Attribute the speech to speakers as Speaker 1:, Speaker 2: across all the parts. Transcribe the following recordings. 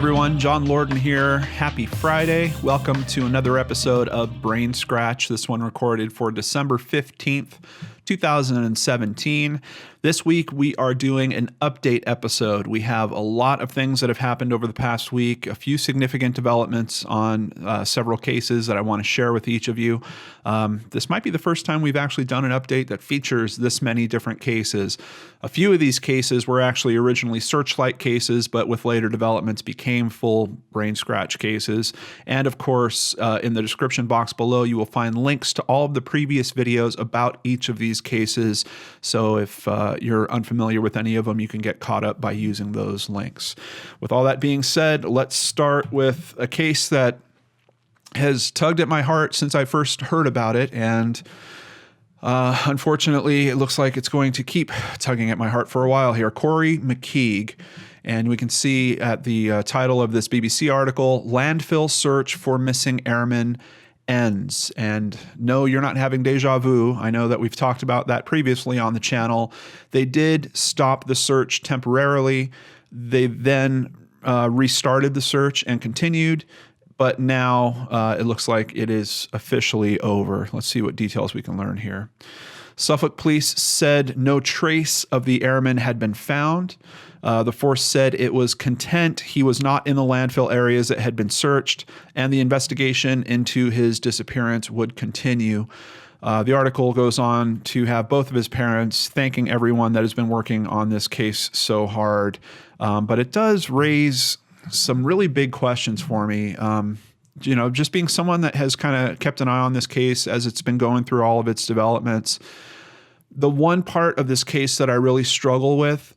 Speaker 1: everyone, John Lorden here. Happy Friday. Welcome to another episode of BrainScratch. This one recorded for December 15th, 2017. This week we are doing an update episode. We have a lot of things that have happened over the past week, a few significant developments on several cases that I want to share with each of you. This might be the first time we've actually done an update that features this many different cases. A few of these cases were actually originally Searchlight cases, but with later developments became full BrainScratch cases. And of course, in the description box below, you will find links to all of the previous videos about each of these cases. So if you're unfamiliar with any of them, you can get caught up by using those links. With all that being said, let's start with a case that has tugged at my heart since I first heard about it, and unfortunately, it looks like it's going to keep tugging at my heart for a while here. Corrie McKeague, and we can see at the title of this BBC article, "Landfill Search for Missing Airmen Ends." And no, you're not having deja vu. I know that we've talked about that previously on the channel. They did stop the search temporarily. They then restarted the search and continued. But now it looks like it is officially over. Let's see what details we can learn here. Suffolk police said no trace of the airman had been found. The force said it was content he was not in the landfill areas that had been searched, and the investigation into his disappearance would continue. The article goes on to have both of his parents thanking everyone that has been working on this case so hard. But it does raise some really big questions for me. You know, just being someone that has kind of kept an eye on this case as it's been going through all of its developments. The one part of this case that I really struggle with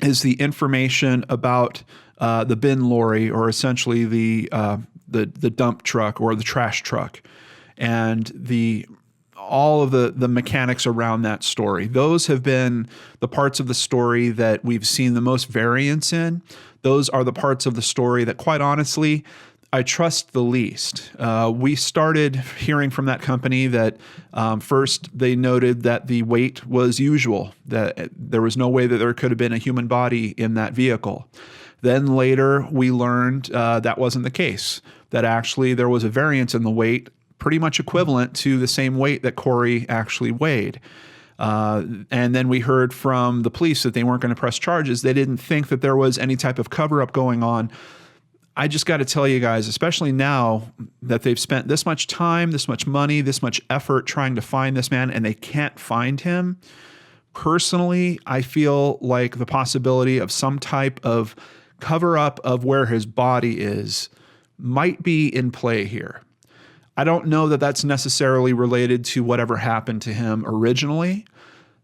Speaker 1: is the information about the bin lorry, or essentially the dump truck or the trash truck, and all of the mechanics around that story. Those have been the parts of the story that we've seen the most variance in. Those are the parts of the story that, quite honestly, I trust the least. We started hearing from that company that first they noted that the weight was usual, that there was no way that there could have been a human body in that vehicle. Then later we learned that wasn't the case, that actually there was a variance in the weight pretty much equivalent to the same weight that Corrie actually weighed. And then we heard from the police that they weren't going to press charges. They didn't think that there was any type of cover-up going on. I just got to tell you guys, especially now that they've spent this much time, this much money, this much effort trying to find this man, and they can't find him. Personally, I feel like the possibility of some type of cover-up of where his body is might be in play here. I don't know that that's necessarily related to whatever happened to him originally,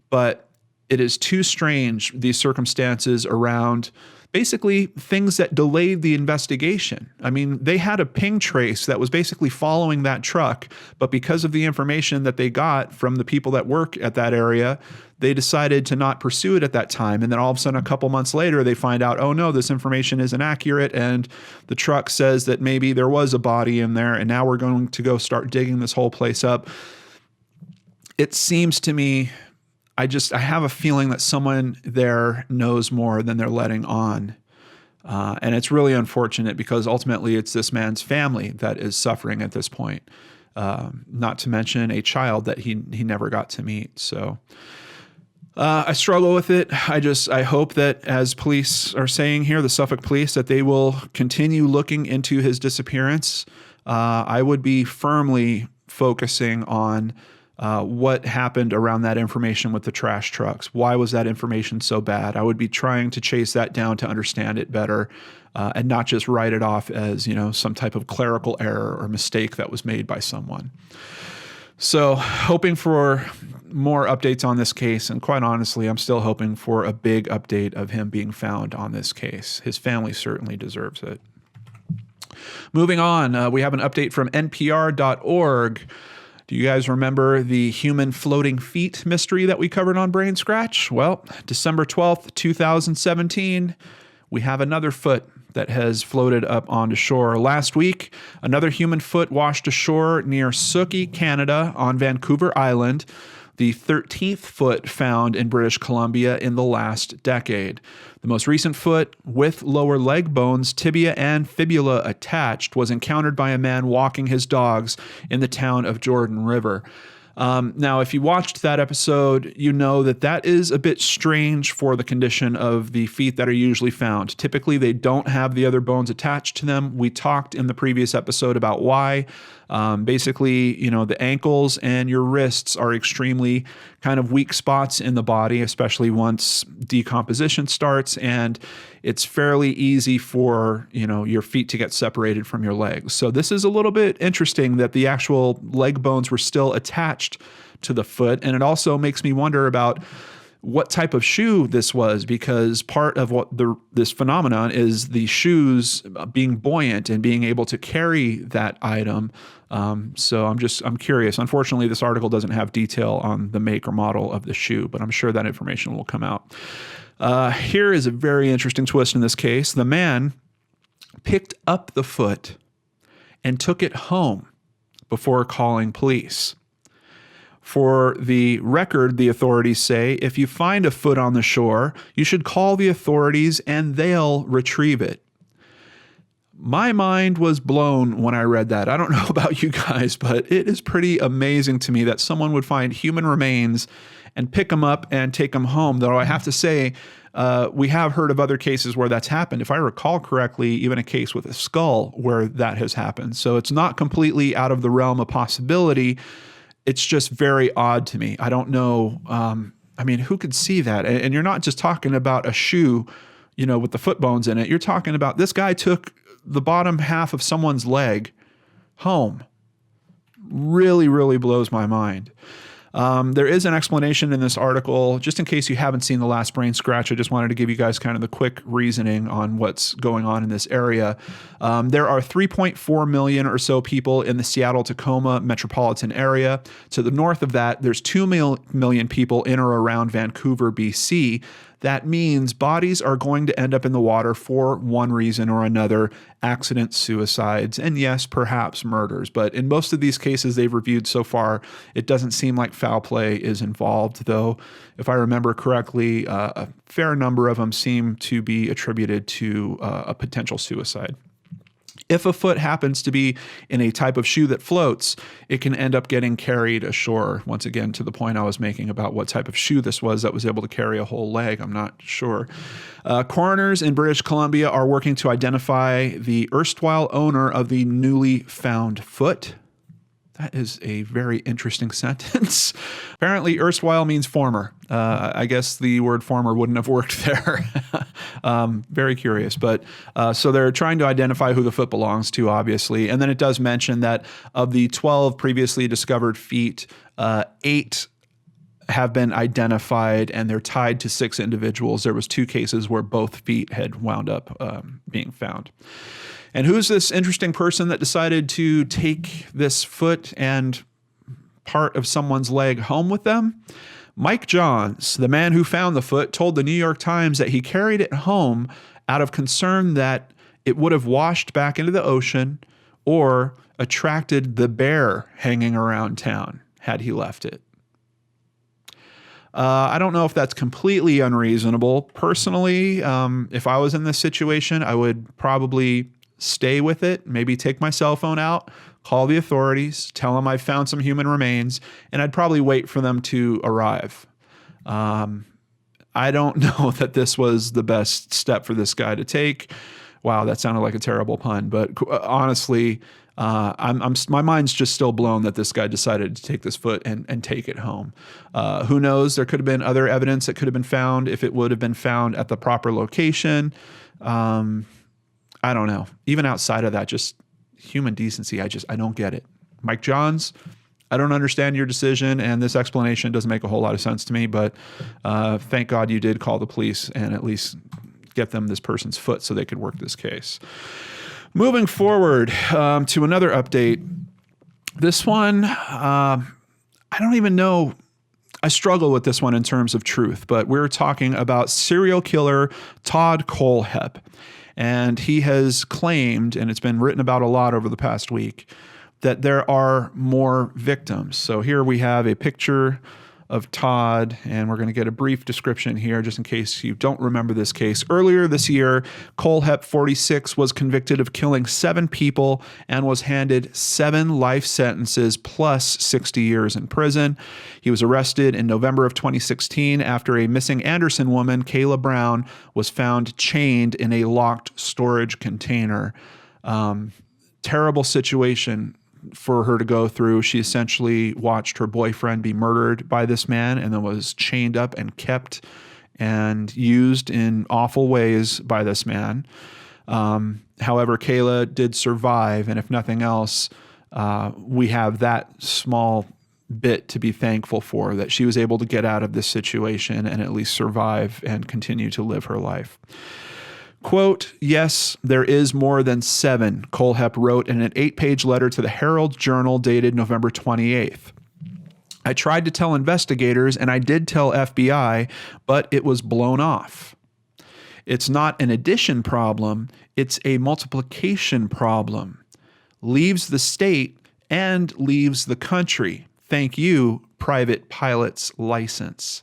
Speaker 1: but it is too strange, these circumstances around basically things that delayed the investigation. I mean, they had a ping trace that was basically following that truck, but because of the information that they got from the people that work at that area, they decided to not pursue it at that time. And then all of a sudden, a couple months later, they find out, oh no, this information isn't accurate. And the truck says that maybe there was a body in there, and now we're going to go start digging this whole place up. It seems to me, I have a feeling that someone there knows more than they're letting on. And it's really unfortunate because ultimately it's this man's family that is suffering at this point. Not to mention a child that he never got to meet. So I struggle with it. I hope that, as police are saying here, the Suffolk police, that they will continue looking into his disappearance. I would be firmly focusing on what happened around that information with the trash trucks. Why was that information so bad? I would be trying to chase that down to understand it better, and not just write it off as, you know, some type of clerical error or mistake that was made by someone. So hoping for more updates on this case. And quite honestly, I'm still hoping for a big update of him being found on this case. His family certainly deserves it. Moving on, we have an update from NPR.org. Do you guys remember the human floating feet mystery that we covered on BrainScratch? Well, December 12th, 2017, we have another foot that has floated up onto shore. Last week, another human foot washed ashore near Suki, Canada, on Vancouver Island, the 13th foot found in British Columbia in the last decade. The most recent foot, with lower leg bones, tibia, and fibula attached, was encountered by a man walking his dogs in the town of Jordan River. Now, if you watched that episode, you know that that is a bit strange for the condition of the feet that are usually found. Typically, they don't have the other bones attached to them. We talked in the previous episode about why. Basically, the ankles and your wrists are extremely kind of weak spots in the body, especially once decomposition starts, and it's fairly easy for, your feet to get separated from your legs. So this is a little bit interesting that the actual leg bones were still attached to the foot, and it also makes me wonder about what type of shoe this was, because part of what this phenomenon is the shoes being buoyant and being able to carry that item. So I'm curious. Unfortunately, this article doesn't have detail on the make or model of the shoe, but I'm sure that information will come out. Here is a very interesting twist in this case. The man picked up the foot and took it home before calling police. For the record, the authorities say, if you find a foot on the shore, you should call the authorities and they'll retrieve it. My mind was blown when I read that. I don't know about you guys, but it is pretty amazing to me that someone would find human remains and pick them up and take them home. Though I have to say, we have heard of other cases where that's happened. If I recall correctly, even a case with a skull where that has happened. So it's not completely out of the realm of possibility. It's just very odd to me. I don't know. Who could see that? And you're not just talking about a shoe, with the foot bones in it. You're talking about this guy took the bottom half of someone's leg home. Really, really blows my mind. There is an explanation in this article. Just in case you haven't seen the last BrainScratch, I just wanted to give you guys kind of the quick reasoning on what's going on in this area. There are 3.4 million or so people in the Seattle-Tacoma metropolitan area. To the north of that, there's 2 million people in or around Vancouver, BC. That means bodies are going to end up in the water for one reason or another: accidents, suicides, and yes, perhaps murders. But in most of these cases they've reviewed so far, it doesn't seem like foul play is involved, though if I remember correctly, a fair number of them seem to be attributed to a potential suicide. If a foot happens to be in a type of shoe that floats, it can end up getting carried ashore. Once again, to the point I was making about what type of shoe this was that was able to carry a whole leg, I'm not sure. Coroners in British Columbia are working to identify the erstwhile owner of the newly found foot. That is a very interesting sentence. Apparently, erstwhile means former. I guess the word former wouldn't have worked there. Very curious. But so they're trying to identify who the foot belongs to, obviously. And then it does mention that of the 12 previously discovered feet, 8 have been identified, and they're tied to 6 individuals. There was 2 cases where both feet had wound up being found. And who's this interesting person that decided to take this foot and part of someone's leg home with them? Mike Johns, the man who found the foot, told the New York Times that he carried it home out of concern that it would have washed back into the ocean or attracted the bear hanging around town had he left it. I don't know if that's completely unreasonable. Personally, if I was in this situation, I would probably stay with it, maybe take my cell phone out, call the authorities, tell them I found some human remains, and I'd probably wait for them to arrive. I don't know that this was the best step for this guy to take. Wow, that sounded like a terrible pun, but honestly, my mind's just still blown that this guy decided to take this foot and take it home. Who knows? There could have been other evidence that could have been found if it would have been found at the proper location. I don't know. Even outside of that, just human decency, I don't get it. Mike Johns, I don't understand your decision, and this explanation doesn't make a whole lot of sense to me, but thank God you did call the police and at least get them this person's foot so they could work this case. Moving forward to another update. This one, I don't even know. I struggle with this one in terms of truth, but we're talking about serial killer Todd Kohlhepp. And he has claimed, and it's been written about a lot over the past week, that there are more victims. So here we have a picture of Todd, and we're going to get a brief description here just in case you don't remember this case. Earlier this year, Kohlhepp, 46, was convicted of killing 7 people and was handed 7 life sentences plus 60 years in prison. He was arrested in November of 2016 after a missing Anderson woman, Kayla Brown, was found chained in a locked storage container. Terrible situation for her to go through. She essentially watched her boyfriend be murdered by this man and then was chained up and kept and used in awful ways by this man. However, Kayla did survive, and if nothing else, we have that small bit to be thankful for, that she was able to get out of this situation and at least survive and continue to live her life. Quote, "Yes, there is more than 7, Kohlhepp wrote in an 8-page letter to the Herald Journal dated November 28th. I tried to tell investigators, and I did tell FBI, but it was blown off. It's not an addition problem, it's a multiplication problem. Leaves the state and leaves the country. Thank you, private pilot's license."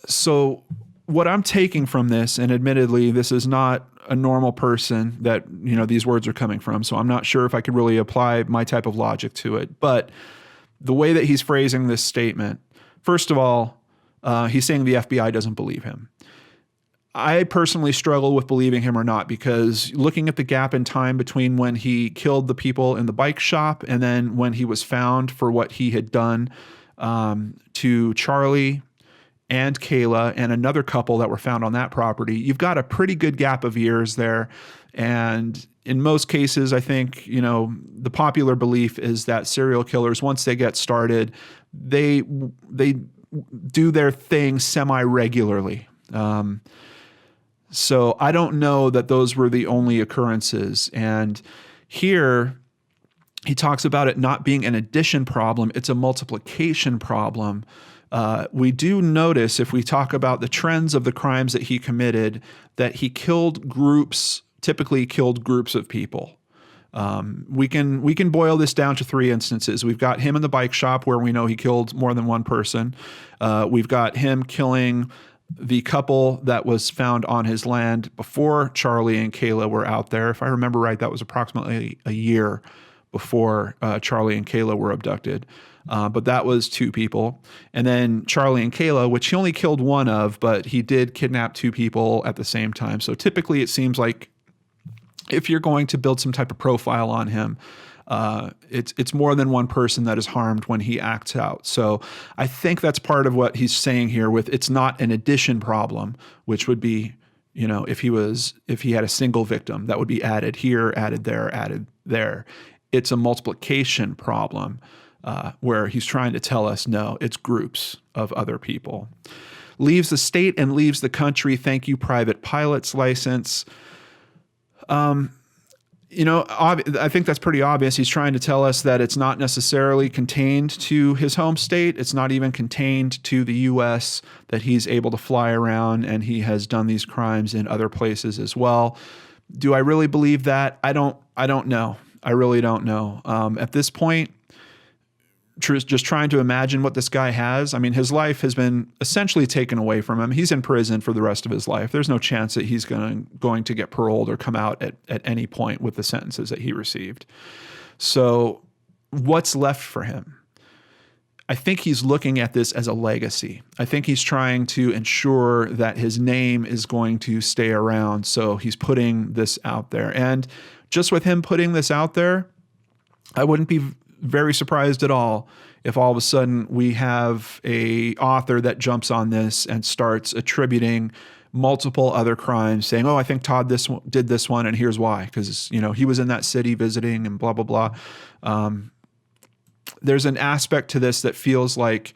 Speaker 1: So what I'm taking from this, and admittedly, this is not a normal person that, these words are coming from, so I'm not sure if I could really apply my type of logic to it. But the way that he's phrasing this statement, first of all, he's saying the FBI doesn't believe him. I personally struggle with believing him or not, because looking at the gap in time between when he killed the people in the bike shop and then when he was found for what he had done to Charlie and Kayla and another couple that were found on that property, you've got a pretty good gap of years there. And in most cases, I think, the popular belief is that serial killers, once they get started, they do their thing semi-regularly. So I don't know that those were the only occurrences. And here he talks about it not being an addition problem, it's a multiplication problem. We do notice, if we talk about the trends of the crimes that he committed, that he typically killed groups of people. We can boil this down to 3 instances. We've got him in the bike shop where we know he killed more than one person. We've got him killing the couple that was found on his land before Charlie and Kayla were out there. If I remember right, that was approximately a year before Charlie and Kayla were abducted. But that was 2 people. And then Charlie and Kayla, which he only killed one of, but he did kidnap 2 people at the same time. So typically it seems like if you're going to build some type of profile on him, it's more than one person that is harmed when he acts out. So I think that's part of what he's saying here with it's not an addition problem, which would be, if he had a single victim, that would be added here, added there. It's a multiplication problem. Where he's trying to tell us, no, it's groups of other people. Leaves the state and leaves the country. Thank you, private pilot's license. I think that's pretty obvious. He's trying to tell us that it's not necessarily contained to his home state. It's not even contained to the U.S., that he's able to fly around and he has done these crimes in other places as well. Do I really believe that? I don't know. I really don't know. At this point, just trying to imagine what this guy has. I mean, his life has been essentially taken away from him. He's in prison for the rest of his life. There's no chance that he's going to get paroled or come out at any point with the sentences that he received. So what's left for him? I think he's looking at this as a legacy. I think he's trying to ensure that his name is going to stay around. So he's putting this out there. And just with him putting this out there, I wouldn't be very surprised at all if all of a sudden we have a author that jumps on this and starts attributing multiple other crimes, saying, oh, I think Todd did this one, and here's why, because he was in that city visiting and blah, blah, blah. There's an aspect to this that feels like,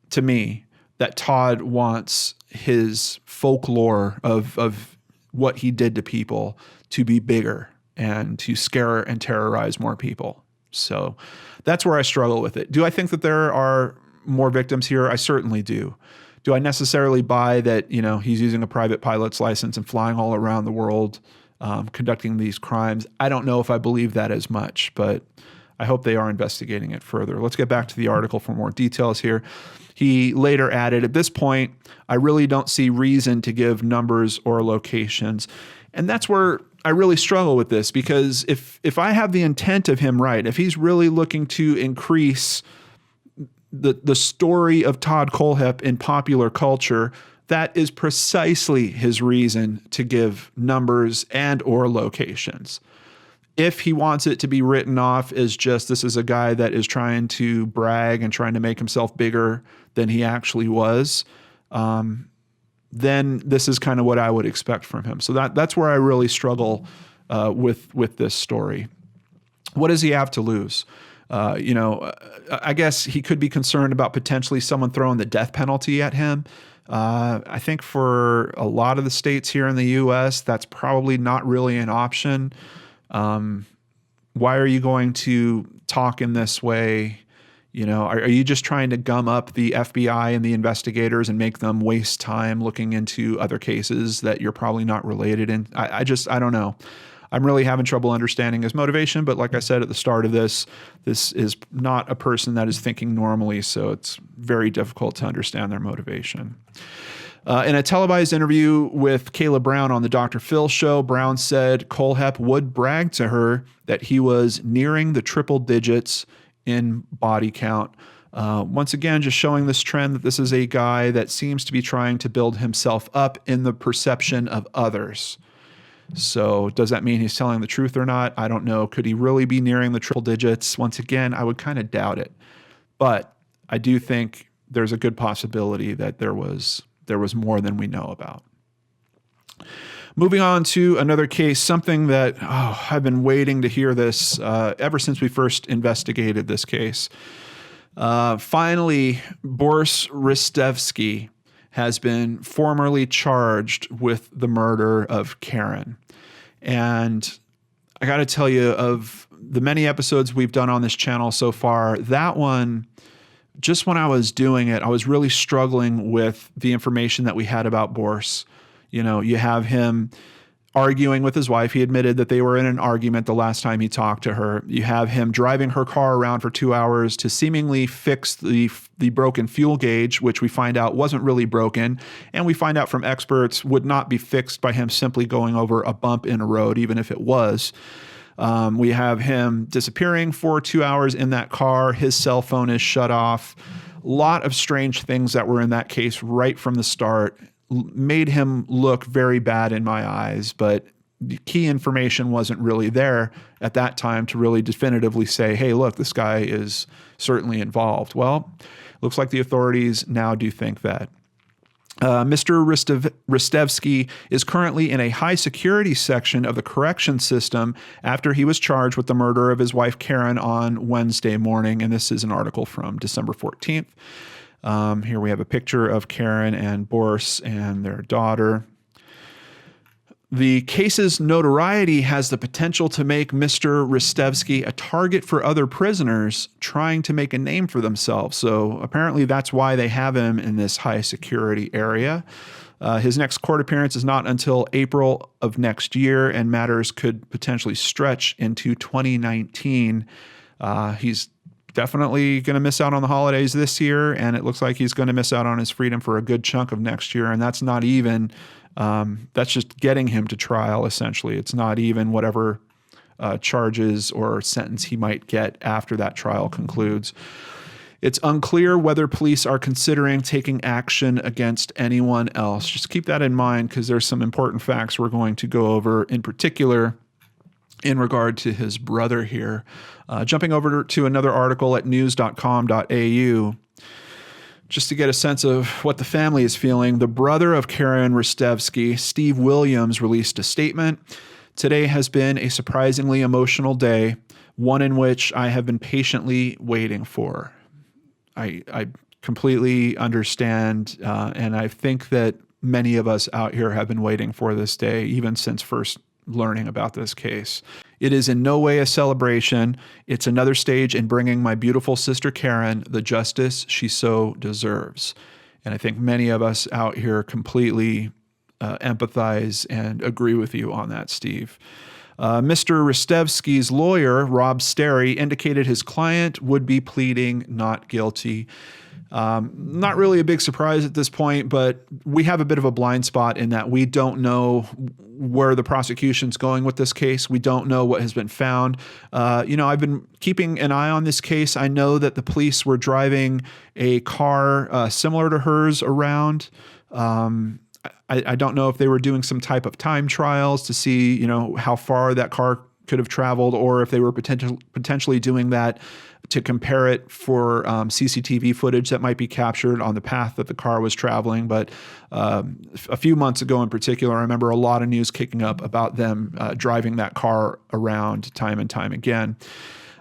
Speaker 1: to me, that Todd wants his folklore of what he did to people to be bigger and to scare and terrorize more people. So that's where I struggle with it. Do I think that there are more victims here? I certainly do. Do I necessarily buy that, he's using a private pilot's license and flying all around the world, conducting these crimes? I don't know if I believe that as much, but I hope they are investigating it further. Let's get back to the article for more details here. He later added, at this point, I really don't see reason to give numbers or locations. And that's where I really struggle with this, because if I have the intent of him right, if he's really looking to increase the story of Todd Kohlhepp in popular culture, that is precisely his reason to give numbers and or locations. If he wants it to be written off as just this is a guy that is trying to brag and trying to make himself bigger than he actually was, then this is kind of what I would expect from him. So that's where I really struggle with this story. What does he have to lose? I guess he could be concerned about potentially someone throwing the death penalty at him. I think for a lot of the states here in the U.S., that's probably not really an option. Why are you going to talk in this way? Are you just trying to gum up the FBI and the investigators and make them waste time looking into other cases that you're probably not related in? I don't know. I'm really having trouble understanding his motivation, but like I said at the start of this is not a person that is thinking normally, so it's very difficult to understand their motivation. In a televised interview with Kayla Brown on the Dr. Phil show, Brown said Kohlhepp would brag to her that he was nearing the triple digits in body count. Once again, just showing this trend that this is a guy that seems to be trying to build himself up in the perception of others. So does that mean he's telling the truth or not? I don't know. Could he really be nearing the triple digits? Once again, I would kind of doubt it. But I do think there's a good possibility that there was more than we know about. Moving on to another case, something that I've been waiting to hear this ever since we first investigated this case. Finally, Boris Ristevski has been formally charged with the murder of Karen. And I got to tell you, of the many episodes we've done on this channel so far, that one, just when I was doing it, I was really struggling with the information that we had about Boris. You have him arguing with his wife. He admitted that they were in an argument the last time he talked to her. You have him driving her car around for 2 hours to seemingly fix the broken fuel gauge, which we find out wasn't really broken. And we find out from experts would not be fixed by him simply going over a bump in a road, even if it was. We have him disappearing for 2 hours in that car. His cell phone is shut off. A lot of strange things that were in that case right from the start made him look very bad in my eyes, but the key information wasn't really there at that time to really definitively say, hey, look, this guy is certainly involved. Well, looks like the authorities now do think that. Mr. Ristevski is currently in a high security section of the correction system after he was charged with the murder of his wife, Karen, on Wednesday morning. And this is an article from December 14th. Here we have a picture of Karen and Boris and their daughter. The case's notoriety has the potential to make Mr. Ristevski a target for other prisoners trying to make a name for themselves. So apparently that's why they have him in this high security area. His next court appearance is not until April of next year, and matters could potentially stretch into 2019. He's definitely going to miss out on the holidays this year, and it looks like he's going to miss out on his freedom for a good chunk of next year. And that's not even, that's just getting him to trial, essentially. It's not even whatever charges or sentence he might get after that trial concludes. It's unclear whether police are considering taking action against anyone else. Just keep that in mind, because there's some important facts we're going to go over, in particular in regard to his brother here. Jumping over to another article at news.com.au, just to get a sense of what the family is feeling. The brother of Karen Ristevski, Steve Williams, released a statement. Today has been a surprisingly emotional day, one in which I have been patiently waiting for. I completely understand, and I think that many of us out here have been waiting for this day, even since first learning about this case. It is in no way a celebration. It's another stage in bringing my beautiful sister Karen the justice she so deserves. And I think many of us out here completely empathize and agree with you on that, Steve. Mr. Ristevski's lawyer, Rob Sterry, indicated his client would be pleading not guilty. Not really a big surprise at this point, but we have a bit of a blind spot in that we don't know where the prosecution's going with this case. We don't know what has been found. I've been keeping an eye on this case. I know that the police were driving a car similar to hers around. I don't know if they were doing some type of time trials to see, how far that car could have traveled, or if they were potentially doing that to compare it for CCTV footage that might be captured on the path that the car was traveling. But a few months ago in particular, I remember a lot of news kicking up about them driving that car around time and time again.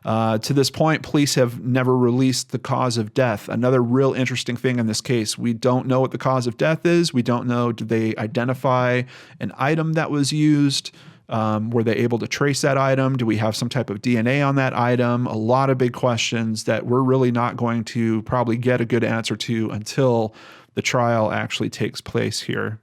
Speaker 1: To this point, police have never released the cause of death. Another real interesting thing in this case, we don't know what the cause of death is. We don't know, did they identify an item that was used? Were they able to trace that item? Do we have some type of DNA on that item? A lot of big questions that we're really not going to probably get a good answer to until the trial actually takes place here.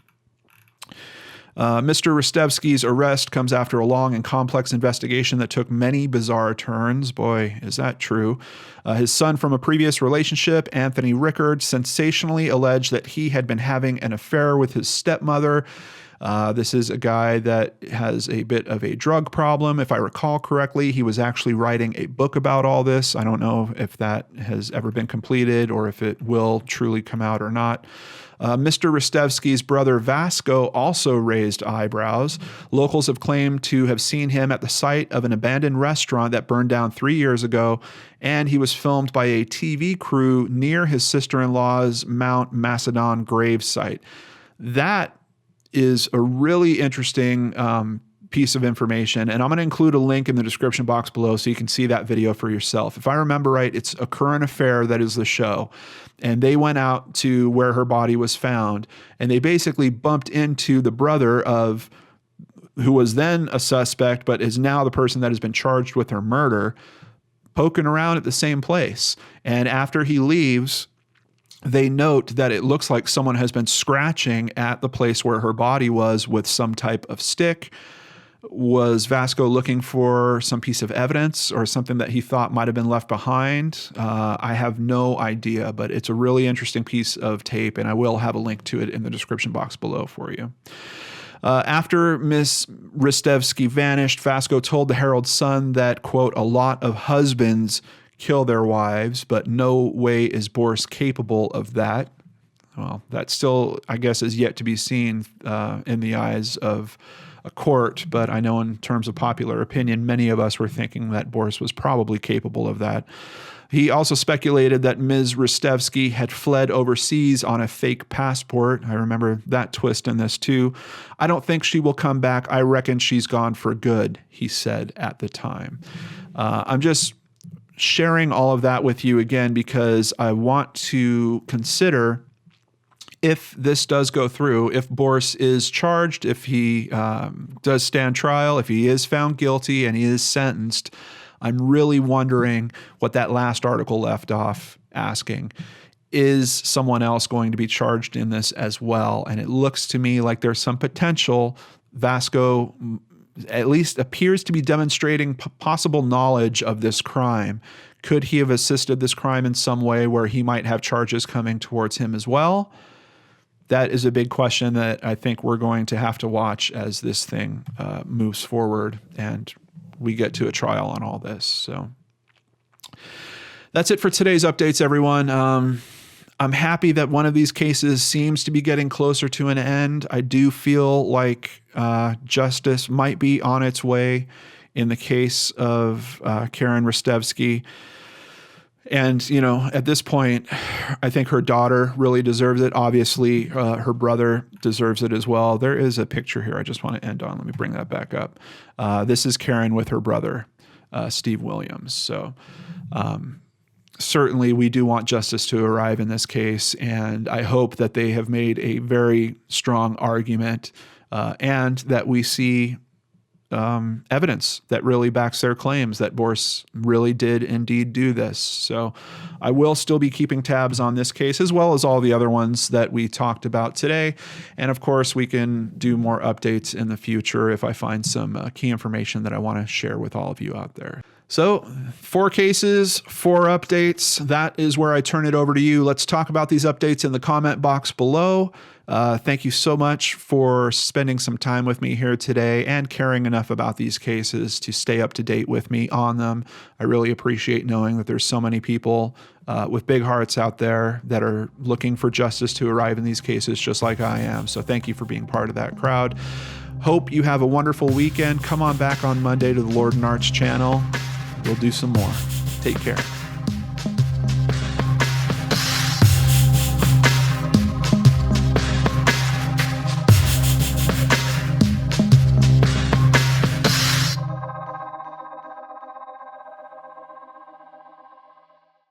Speaker 1: Mr. Ristevski's arrest comes after a long and complex investigation that took many bizarre turns. Boy, is that true. His son from a previous relationship, Anthony Rickard, sensationally alleged that he had been having an affair with his stepmother. This is a guy that has a bit of a drug problem. If I recall correctly, he was actually writing a book about all this. I don't know if that has ever been completed or if it will truly come out or not. Mr. Ristevski's brother Vasko also raised eyebrows. Locals have claimed to have seen him at the site of an abandoned restaurant that burned down 3 years ago, and he was filmed by a TV crew near his sister-in-law's Mount Macedon grave site. That is a really interesting piece of information, and I'm going to include a link in the description box below so you can see that video for yourself. If I remember right, it's A Current Affair that is the show, and they went out to where her body was found, and they basically bumped into the brother of who was then a suspect but is now the person that has been charged with her murder, poking around at the same place. And after he leaves, they note that it looks like someone has been scratching at the place where her body was with some type of stick. Was Vasko looking for some piece of evidence or something that he thought might have been left behind? I have no idea, but it's a really interesting piece of tape, and I will have a link to it in the description box below for you. After Miss Ristevski vanished, Vasko told the Herald-Sun that, quote, a lot of husbands kill their wives, but no way is Boris capable of that. Well, that still, I guess, is yet to be seen in the eyes of a court, but I know in terms of popular opinion, many of us were thinking that Boris was probably capable of that. He also speculated that Ms. Ristevski had fled overseas on a fake passport. I remember that twist in this too. I don't think she will come back. I reckon she's gone for good, he said at the time. I'm just sharing all of that with you again because I want to consider, if this does go through, if Boris is charged, if he does stand trial, if he is found guilty and he is sentenced, I'm really wondering what that last article left off asking. Is someone else going to be charged in this as well? And it looks to me like there's some potential. Vasko at least appears to be demonstrating possible knowledge of this crime. Could he have assisted this crime in some way where he might have charges coming towards him as well? That is a big question that I think we're going to have to watch as this thing moves forward and we get to a trial on all this. So that's it for today's updates, everyone. I'm happy that one of these cases seems to be getting closer to an end. I do feel like justice might be on its way in the case of Karen Ristevski. And, at this point, I think her daughter really deserves it. Obviously, her brother deserves it as well. There is a picture here I just want to end on. Let me bring that back up. This is Karen with her brother, Steve Williams. So certainly we do want justice to arrive in this case, and I hope that they have made a very strong argument and that we see evidence that really backs their claims that Boris really did indeed do this. So I will still be keeping tabs on this case as well as all the other ones that we talked about today. And of course, we can do more updates in the future if I find some key information that I want to share with all of you out there. So 4 cases, 4 updates. That is where I turn it over to you. Let's talk about these updates in the comment box below. Thank you so much for spending some time with me here today and caring enough about these cases to stay up to date with me on them. I really appreciate knowing that there's so many people with big hearts out there that are looking for justice to arrive in these cases just like I am. So thank you for being part of that crowd. Hope you have a wonderful weekend. Come on back on Monday to the Lord and Arch channel. We'll do some more. Take care.